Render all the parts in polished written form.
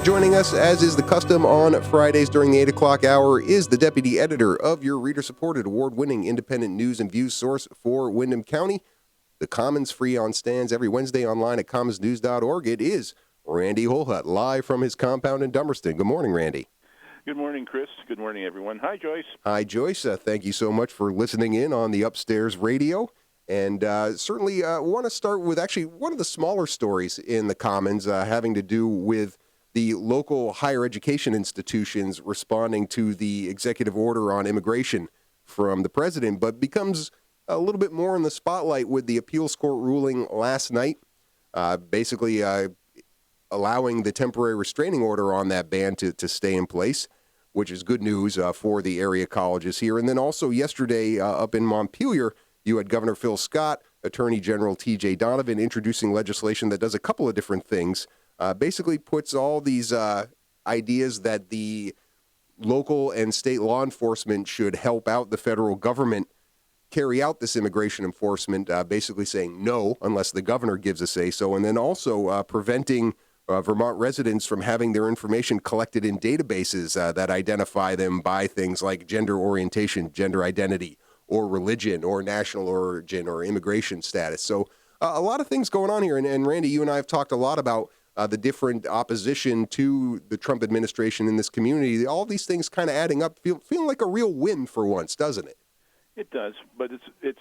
Joining us, as is the custom on Fridays during the 8 o'clock hour, is the deputy editor of your reader-supported, award-winning independent news and views source for Windham County. The Commons, free on stands every Wednesday online at commonsnews.org. It is Randy Holhut, live from his compound in Dummerston. Good morning, Randy. Good morning, Chris. Good morning, everyone. Hi, Joyce. Hi, Joyce. Thank you so much for listening in on the Upstairs Radio. And certainly want to start with actually one of the smaller stories in the Commons having to do with the local higher education institutions responding to the executive order on immigration from the president, but becomes a little bit more in the spotlight with the appeals court ruling last night, basically allowing the temporary restraining order on that ban to stay in place, which is good news for the area colleges here. And then also yesterday up in Montpelier, you had Governor Phil Scott, Attorney General T.J. Donovan introducing legislation that does a couple of different things. Basically puts all these ideas that the local and state law enforcement should help out the federal government carry out this immigration enforcement, basically saying no unless the governor gives a say-so, and then also preventing Vermont residents from having their information collected in databases that identify them by things like gender orientation, gender identity, or religion, or national origin, or immigration status. So a lot of things going on here, and Randy, you and I have talked a lot about the different opposition to the Trump administration in this community. All these things kind of adding up, feeling like a real win for once, doesn't it? It does, but it's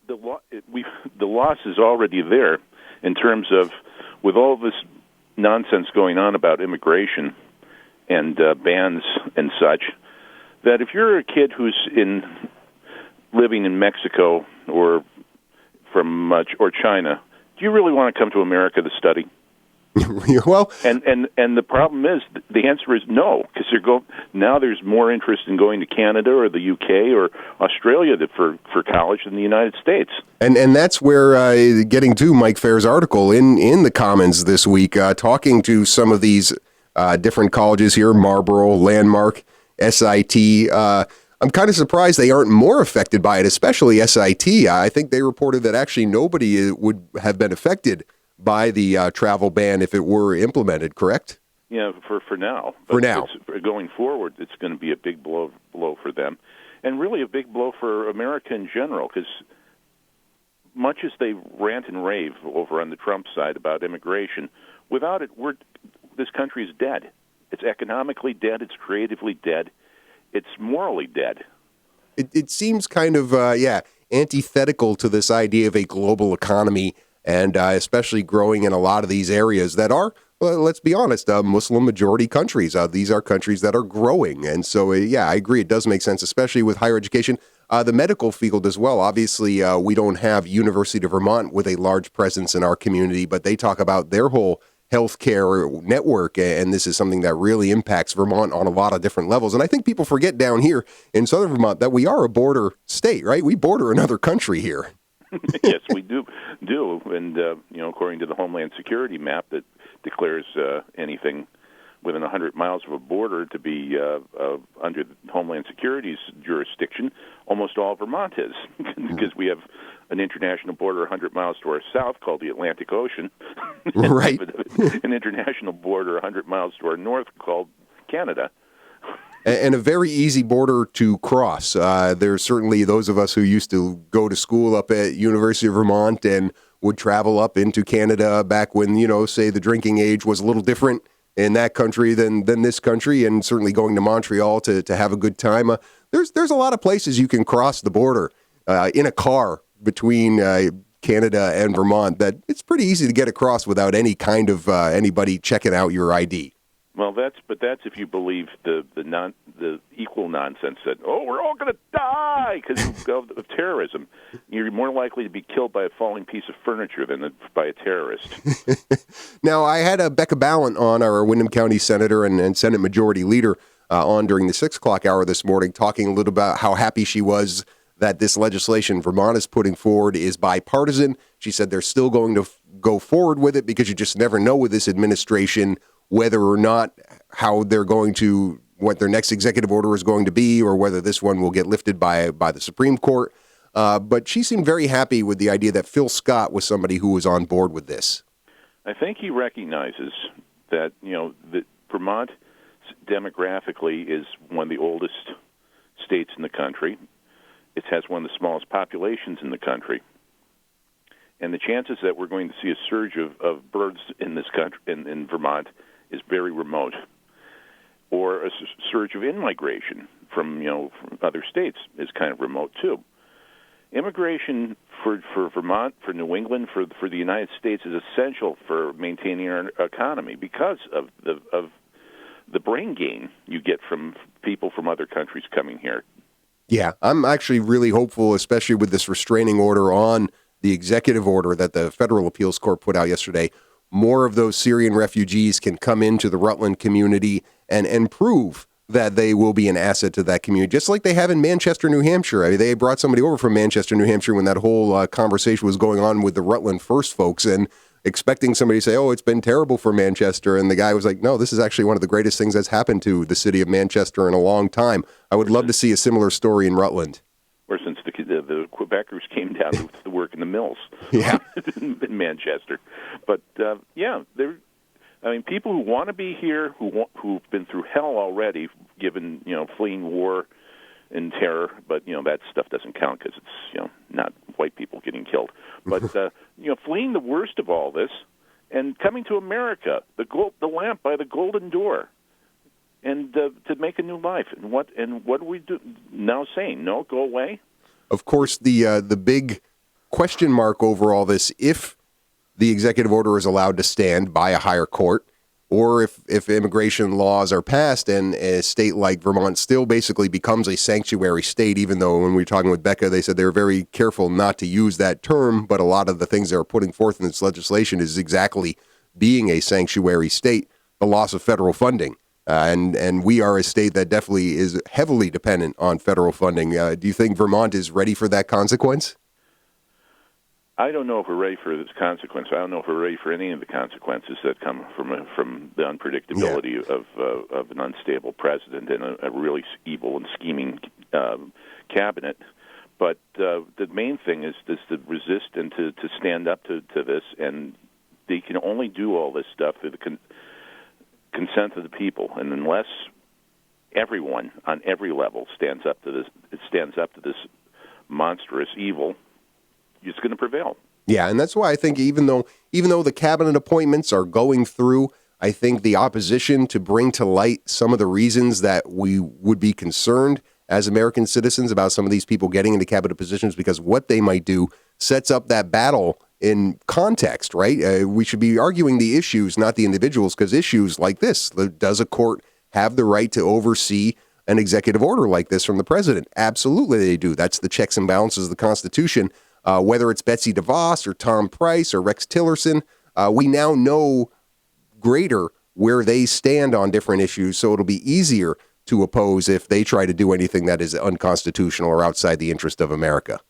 the loss is already there in terms of, with all this nonsense going on about immigration and bans and such, that if you're a kid who's living in Mexico or or China, do you really want to come to America to study? Well, and the problem is, the answer is no, because now there's more interest in going to Canada or the UK or Australia for college than the United States. And that's where getting to Mike Fair's article in the Commons this week, talking to some of these different colleges here, Marlborough, Landmark, SIT. I'm kind of surprised they aren't more affected by it, especially SIT. I think they reported that actually nobody would have been affected by the travel ban if it were implemented, correct? Yeah, for now. But for now. Going forward, it's going to be a big blow for them, and really a big blow for America in general, because much as they rant and rave over on the Trump side about immigration, without it, this country is dead. It's economically dead. It's creatively dead. It's morally dead. It seems kind of, antithetical to this idea of a global economy, and especially growing in a lot of these areas that are, well, let's be honest, Muslim-majority countries. These are countries that are growing. And so, I agree. It does make sense, especially with higher education. The medical field as well. Obviously, we don't have University of Vermont with a large presence in our community, but they talk about their whole healthcare network, and this is something that really impacts Vermont on a lot of different levels. And I think people forget down here in southern Vermont that we are a border state, right? We border another country here. Yes, we do, and according to the Homeland Security map that declares anything within 100 miles of a border to be under Homeland Security's jurisdiction, almost all Vermont is, because we have an international border 100 miles to our south called the Atlantic Ocean, right? An international border 100 miles to our north called Canada. And a very easy border to cross. There's certainly those of us who used to go to school up at University of Vermont and would travel up into Canada back when, say the drinking age was a little different in that country than this country, and certainly going to Montreal to have a good time. There's a lot of places you can cross the border in a car between Canada and Vermont that it's pretty easy to get across without any kind of anybody checking out your ID. Well, that's if you believe the equal nonsense that we're all going to die because of terrorism. You're more likely to be killed by a falling piece of furniture than by a terrorist. Now, I had Becca Ballant on, our Windham County Senator and Senate Majority Leader, on during the 6 o'clock hour this morning, talking a little about how happy she was that this legislation Vermont is putting forward is bipartisan. She said they're still going to go forward with it because you just never know with this administration whether or not how they're going to, what their next executive order is going to be, or whether this one will get lifted by the Supreme Court. But she seemed very happy with the idea that Phil Scott was somebody who was on board with this. I think he recognizes that, that Vermont demographically is one of the oldest states in the country. It has one of the smallest populations in the country. And the chances that we're going to see a surge of births in this country, in Vermont, is very remote. Or a surge of in-migration from other states is kind of remote, too. Immigration for Vermont, for New England, for the United States is essential for maintaining our economy because of the brain gain you get from people from other countries coming here. Yeah, I'm actually really hopeful, especially with this restraining order on the executive order that the Federal Appeals Court put out yesterday. More of those Syrian refugees can come into the Rutland community and prove that they will be an asset to that community, just like they have in Manchester, New Hampshire. I mean, they brought somebody over from Manchester, New Hampshire when that whole conversation was going on with the Rutland First folks, and expecting somebody to say, oh, it's been terrible for Manchester. And the guy was like, no, this is actually one of the greatest things that's happened to the city of Manchester in a long time. I would love to see a similar story in Rutland. Or since the Quebecers came down to work in the mills in Manchester. But, people who want to be here, who've been through hell already, given, fleeing war and terror, but, that stuff doesn't count because it's, not white people getting killed. But, fleeing the worst of all this and coming to America, the lamp by the golden door, and to make a new life. And what do we do now? Saying no, go away. Of course, the big question mark over all this, if the executive order is allowed to stand by a higher court, or if immigration laws are passed and a state like Vermont still basically becomes a sanctuary state, even though when we were talking with Becca, they said they were very careful not to use that term, but a lot of the things they're putting forth in this legislation is exactly being a sanctuary state, the loss of federal funding. And we are a state that definitely is heavily dependent on federal funding. Do you think Vermont is ready for that consequence? I don't know if we're ready for this consequence. I don't know if we're ready for any of the consequences that come from the unpredictability of an unstable president and a really evil and scheming cabinet. But the main thing is to resist and to stand up to this, and they can only do all this stuff through the consent of the people, and unless everyone on every level stands up to this monstrous evil, it's going to prevail. Yeah, and that's why I think even though the cabinet appointments are going through, I think the opposition to bring to light some of the reasons that we would be concerned as American citizens about some of these people getting into cabinet positions, because what they might do sets up that battle in context, right? We should be arguing the issues, not the individuals, because issues like this, does a court have the right to oversee an executive order like this from the president? Absolutely they do. That's the checks and balances of the Constitution. Whether it's Betsy DeVos or Tom Price or Rex Tillerson, we now know greater where they stand on different issues, so it'll be easier to oppose if they try to do anything that is unconstitutional or outside the interest of America.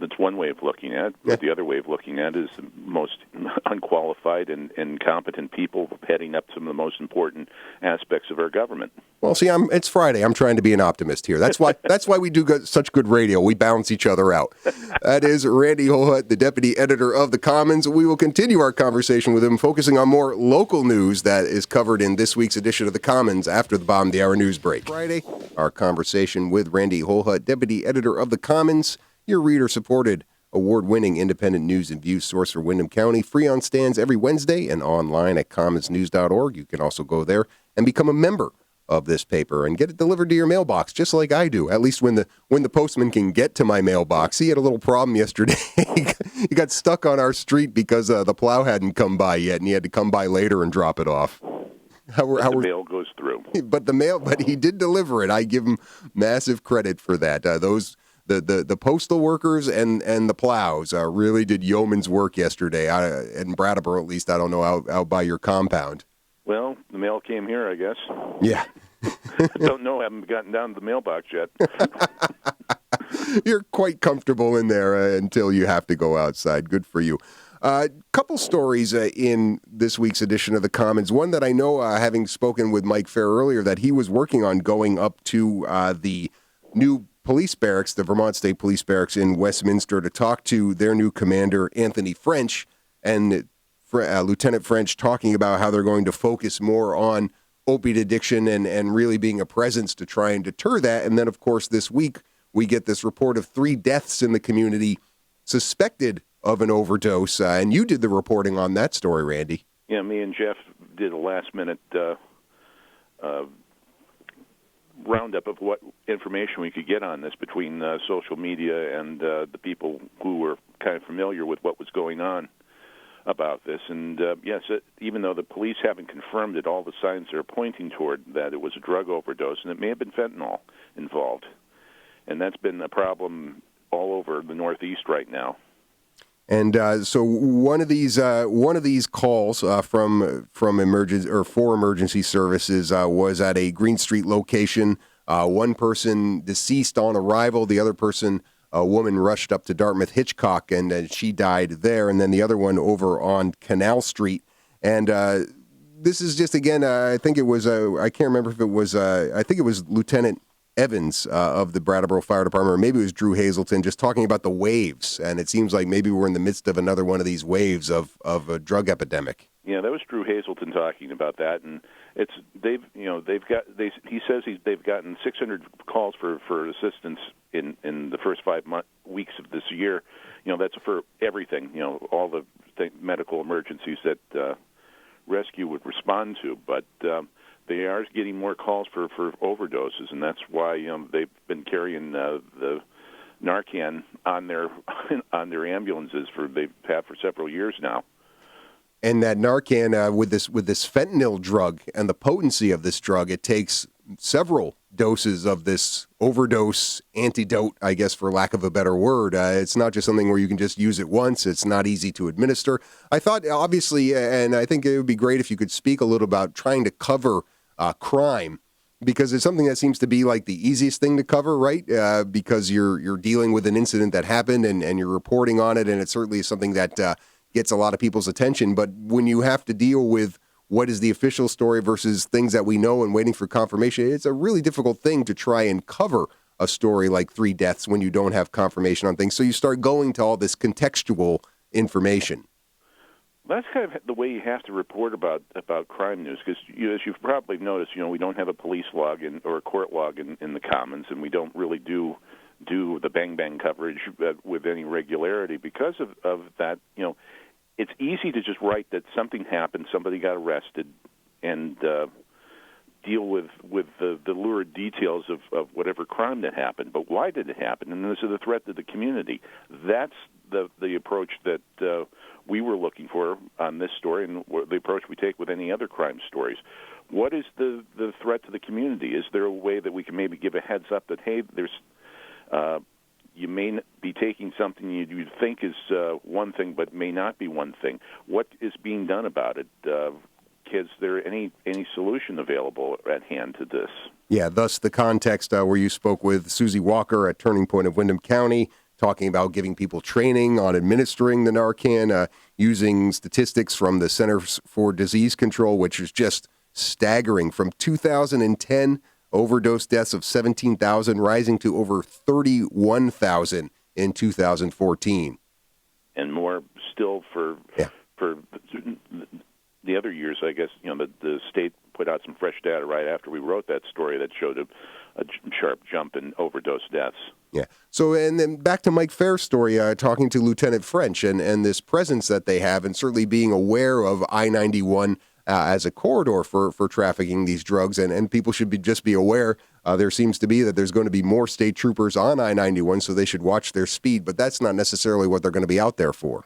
That's one way of looking at it. Yeah. The other way of looking at it is the most unqualified and incompetent people heading up some of the most important aspects of our government. Well, see, it's Friday. I'm trying to be an optimist here. That's why we do such good radio. We balance each other out. That is Randy Holhut, the deputy editor of The Commons. We will continue our conversation with him, focusing on more local news that is covered in this week's edition of The Commons after the bottom of the hour news break. Friday, our conversation with Randy Holhut, deputy editor of The Commons, your reader-supported, award-winning independent news and views source for Windham County, free on stands every Wednesday and online at commonsnews.org. You can also go there and become a member of this paper and get it delivered to your mailbox, just like I do. At least when the postman can get to my mailbox. He had a little problem yesterday. He got stuck on our street because the plow hadn't come by yet, and he had to come by later and drop it off. The mail goes through. But he did deliver it. I give him massive credit for that. The postal workers and the plows really did yeoman's work yesterday. In Brattleboro, at least, I don't know out by your compound. Well, the mail came here, I guess. Yeah. Don't know. I haven't gotten down to the mailbox yet. You're quite comfortable in there until you have to go outside. Good for you. Couple stories in this week's edition of the Commons. One that I know, having spoken with Mike Fair earlier, that he was working on going up to the new police barracks, the Vermont State Police Barracks in Westminster, to talk to their new commander, Anthony French, and Lieutenant French talking about how they're going to focus more on opiate addiction and really being a presence to try and deter that. And then, of course, this week, we get this report of 3 deaths in the community suspected of an overdose. And you did the reporting on that story, Randy. Yeah, me and Jeff did a last-minute roundup of what information we could get on this between social media and the people who were kind of familiar with what was going on about this. And yes, even though the police haven't confirmed it, all the signs are pointing toward that it was a drug overdose, and it may have been fentanyl involved. And that's been a problem all over the Northeast right now. And so one of these calls from emergency or for emergency services was at a Green Street location. One person deceased on arrival. The other person, a woman, rushed up to Dartmouth Hitchcock, and she died there. And then the other one over on Canal Street. And this is just, again, I think it was, I can't remember if it was, I think it was Lieutenant Evans of the Brattleboro Fire Department, or maybe it was Drew Hazelton, just talking about the waves. And it seems like maybe we're in the midst of another one of these waves of a drug epidemic. Yeah, that was Drew Hazelton talking about that, and they've he says they've gotten 600 calls for assistance in the first 5 weeks of this year. That's for everything. All the medical emergencies that rescue would respond to, but they are getting more calls for overdoses, and that's why they've been carrying the Narcan on their ambulances they've had for several years now. And that Narcan, with this fentanyl drug and the potency of this drug, it takes several doses of this overdose antidote, I guess, for lack of a better word. It's not just something where you can just use it once. It's not easy to administer. I thought, obviously, and I think it would be great if you could speak a little about trying to cover crime, because it's something that seems to be like the easiest thing to cover, right? Because you're dealing with an incident that happened and you're reporting on it, and it certainly is something that gets a lot of people's attention. But when you have to deal with what is the official story versus things that we know and waiting for confirmation, it's a really difficult thing to try and cover a story like 3 deaths when you don't have confirmation on things. So you start going to all this contextual information. That's kind of the way you have to report about crime news, because as you've probably noticed, we don't have a police log or a court log in the Commons, and we don't really do the bang coverage with any regularity because of that. It's easy to just write that something happened, somebody got arrested, and deal with the lurid details of whatever crime that happened. But why did it happen? And this is the threat to the community. That's the approach that we were looking for on this story, and the approach we take with any other crime stories. What is the threat to the community? Is there a way that we can maybe give a heads up that, hey, there's you may be taking something you think is one thing, but may not be one thing. What is being done about it? Is there any solution available at hand to this? Yeah, thus the context where you spoke with Susie Walker at Turning Point of Windham County, talking about giving people training on administering the Narcan, using statistics from the Centers for Disease Control, which is just staggering. From 2010, overdose deaths of 17,000 rising to over 31,000 in 2014. And more still for the other years, I guess. The state put out some fresh data right after we wrote that story that showed a sharp jump in overdose deaths. Yeah. So, and then back to Mike Fair's story, talking to Lieutenant French and this presence that they have, and certainly being aware of I-91 as a corridor for trafficking these drugs, and people should just be aware. There seems to be that there's going to be more state troopers on I-91, so they should watch their speed, but that's not necessarily what they're going to be out there for.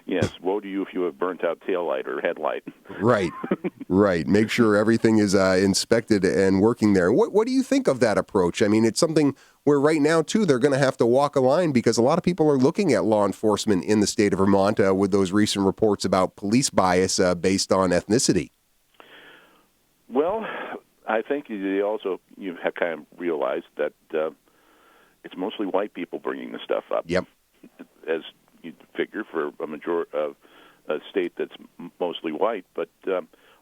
Yes, woe to you if you have burnt-out taillight or headlight. Right, right. Make sure everything is inspected and working there. What do you think of that approach? I mean, it's something where right now, too, they're going to have to walk a line, because a lot of people are looking at law enforcement in the state of Vermont with those recent reports about police bias based on ethnicity. Well, I think you have kind of realized that it's mostly white people bringing the stuff up. Yep. As you figure for a state that's mostly white, but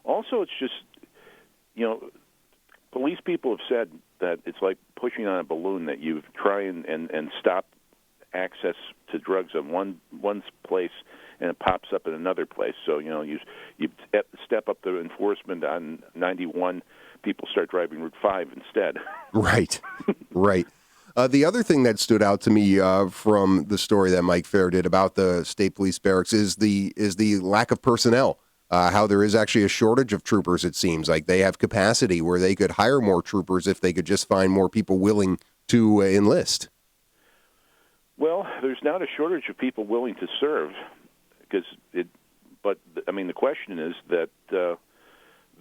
also it's just, police people have said that it's like pushing on a balloon, that you try and stop access to drugs in one place and it pops up in another place. So you step up the enforcement on 91, people start driving Route 5 instead. Right. The other thing that stood out to me from the story that Mike Fair did about the state police barracks is the lack of personnel. How there is actually a shortage of troopers. It seems like they have capacity where they could hire more troopers if they could just find more people willing to enlist. Well, there's not a shortage of people willing to serve, but the question is that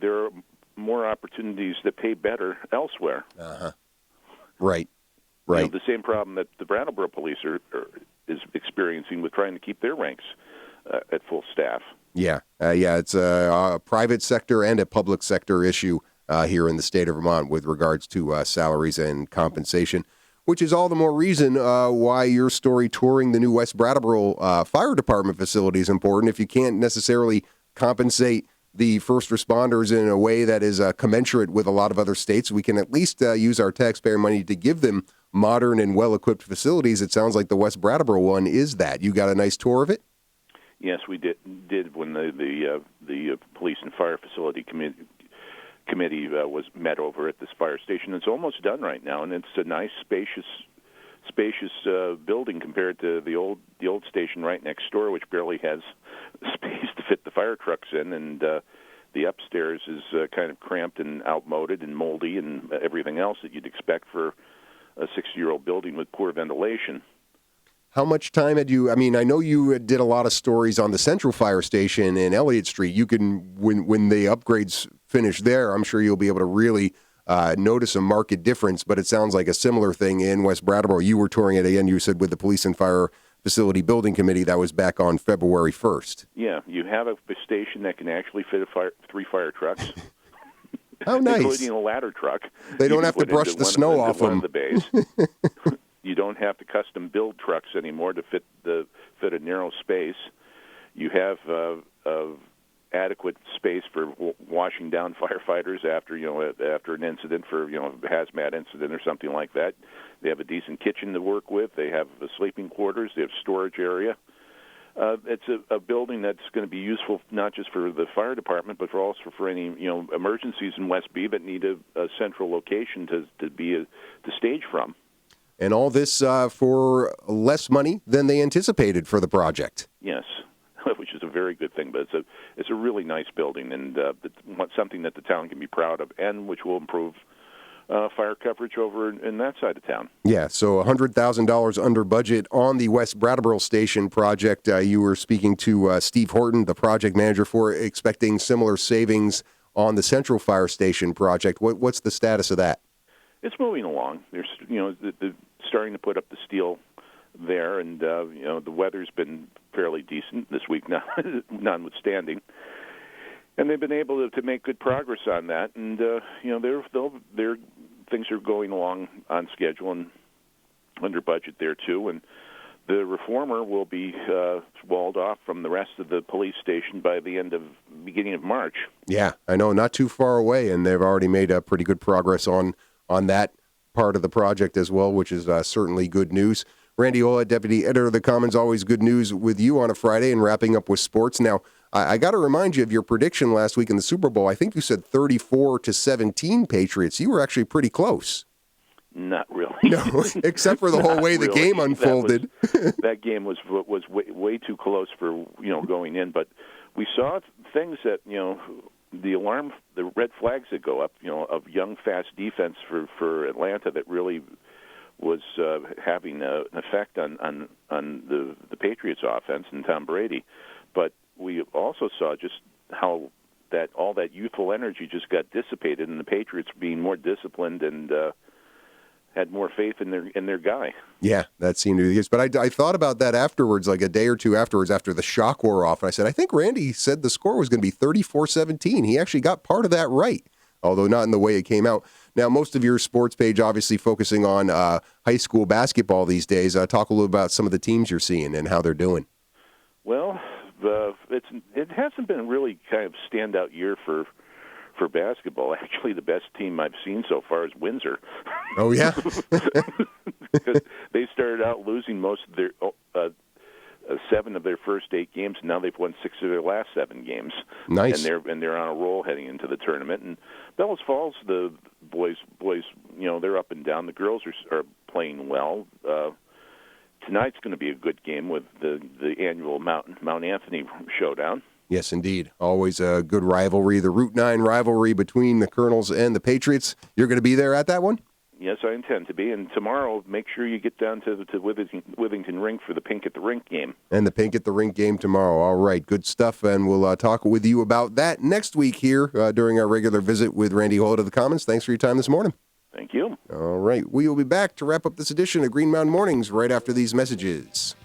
there are more opportunities that pay better elsewhere. Right. The same problem that the Brattleboro police is experiencing with trying to keep their ranks at full staff. Yeah. It's a private sector and a public sector issue here in the state of Vermont with regards to salaries and compensation, which is all the more reason why your story touring the new West Brattleboro Fire Department facility is important. If you can't necessarily compensate the first responders in a way that is commensurate with a lot of other states, we can at least use our taxpayer money to give them modern and well-equipped facilities. It sounds like the West Brattleboro one is that. You got a nice tour of it? Yes, we did when the Police and Fire Facility Committee was met over at this fire station. It's almost done right now, and it's a nice, spacious building compared to the old station right next door, which barely has space to fit the fire trucks in, and the upstairs is kind of cramped and outmoded and moldy and everything else that you'd expect for a 60-year-old building with poor ventilation. How much time had you? I know you did a lot of stories on the Central Fire Station in Elliott Street. You can, when the upgrades finish there, I'm sure you'll be able to really notice a marked difference. But it sounds like a similar thing in West Brattleboro. You were touring it again, you said, with the Police and Fire Facility Building Committee. That was back on February 1st. Yeah, you have a station that can actually fit three fire trucks. How nice. Including a ladder truck. They don't have to brush the snow off them. The bays. You don't have to custom build trucks anymore to fit a narrow space. You have adequate space for washing down firefighters after an incident, for a hazmat incident or something like that. They have a decent kitchen to work with. They have sleeping quarters. They have storage area. It's a building that's going to be useful not just for the fire department, but also for any emergencies in West B that need a central location to stage from. And all this for less money than they anticipated for the project. Yes, which is a very good thing. But it's a really nice building, and something that the town can be proud of, and which will improve fire coverage over in that side of town. Yeah, so $100,000 under budget on the West Brattleboro Station project. You were speaking to Steve Horton, the project manager for it, expecting similar savings on the Central Fire Station project. What's the status of that? It's moving along. There's, they're starting to put up the steel there, and the weather's been fairly decent this week, notwithstanding. And they've been able to make good progress on that, and their things are going along on schedule and under budget there too. And the reformer will be walled off from the rest of the police station by the beginning of March. Yeah, I know, not too far away, and they've already made pretty good progress on that part of the project as well, which is certainly good news. Randy Ola, Deputy Editor of the Commons, always good news with you on a Friday, and wrapping up with sports. Now, I got to remind you of your prediction last week in the Super Bowl. I think you said 34-17 Patriots. You were actually pretty close. Not really. No, except for the whole way the game unfolded. That game was way too close for going in. But we saw things that the red flags that go up, of young, fast defense for Atlanta that really was having an effect on the Patriots' offense and Tom Brady. But we also saw just how all that youthful energy just got dissipated, and the Patriots being more disciplined and had more faith in their guy. Yeah, that seemed to be the case. But I thought about that afterwards, like a day or two afterwards, after the shock wore off, and I said, I think Randy said the score was going to be 34-17. He actually got part of that right. although not in the way it came out. Now, most of your sports page obviously focusing on high school basketball these days. Talk a little about some of the teams you're seeing and how they're doing. Well, it hasn't been really kind of standout year for basketball. Actually, the best team I've seen so far is Windsor. Oh, yeah? Because they started out losing most of their 7 of their first 8 games, and now they've won 6 of their last 7 games. Nice. And they're on a roll heading into the tournament. And Bellows Falls, the boys, they're up and down. The girls are playing well. Tonight's going to be a good game with the annual Mount Anthony showdown. Yes, indeed. Always a good rivalry, the Route 9 rivalry between the Colonels and the Patriots. You're going to be there at that one? Yes, I intend to be. And tomorrow, make sure you get down to Withington Rink for the Pink at the Rink game. And the Pink at the Rink game tomorrow. All right, good stuff. And we'll talk with you about that next week here during our regular visit with Randy Holt of the Commons. Thanks for your time this morning. Thank you. All right, we will be back to wrap up this edition of Green Mountain Mornings right after these messages.